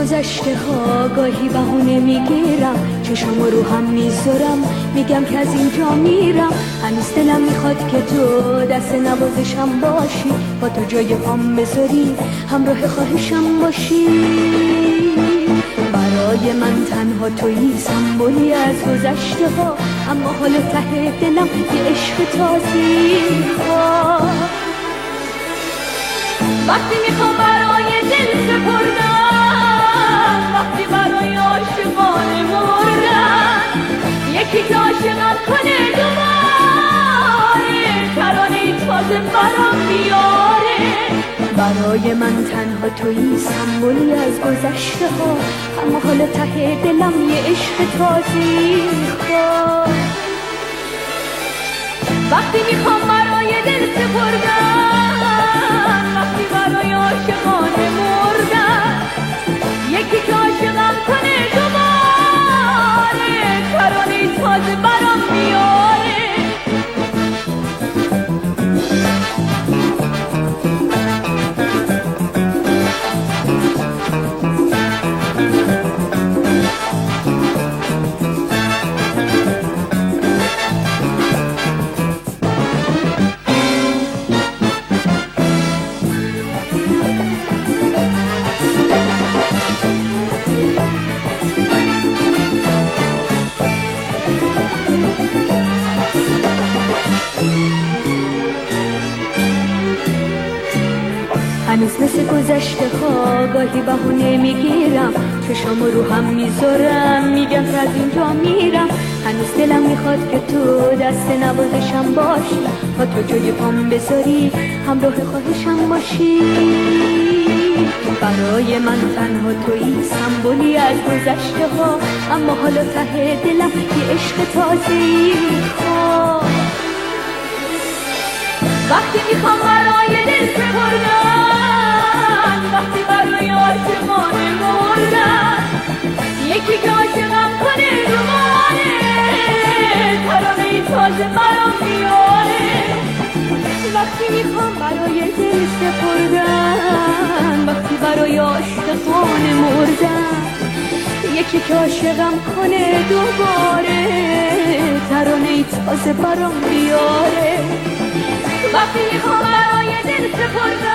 گذشته ها گاهی بهونه میگیرم، چشم رو هم میذارم، میگم که از اینجا میرم. هنوز دلم میخواد که تو دست نوازشم باشی، با تو جای پام بذاری، همراه خواهشم باشی. برای من تنها تویی، سمبولی از گذشته ها، اما حالا ته دلم یه عشق تازی خواه. وقتی میخوام برای دل سپردن، وقتی برای عاشقانه مردن، یکی که عاشقم کنه دوباره، ترانه تازه برام بیاره. برای من تنها تویی، سمبولی از گذشته ها، اما حالا ته دلم یه عشق تازی خواه. وقتی میخوام برای دل سپردن، وقتی برای عاشقانه مردن، یکی که عاشقم کنه دوباره، ترانه تازه برام میاره. هنوز مثل گذشته ها گاهی بهونه میگیرم، چشم رو هم میذارم، میگم که از اینجا میرم. هنوز دلم میخواد که تو دست نوازشم باشی، با تو جای پام بذاری، همراه خواهشم باشی. برای من تنها تویی، سمبولی از گذشته ها، اما حالا ته دلم یه عشق تازه‌ای خواه. وقتی میخوام برای دل سپردن، وقتی برای عاشقانه مردن، یکی که عاشقم کنه دوباره، ترانه تازه برام میاره. وقتی میخوام برای دل سپردن، وقتی برای عاشقانه مردن، یکی که عاشقم کنه دوباره، ترانه تازه برام میاره. وقتی میخوام برای دل سپردن،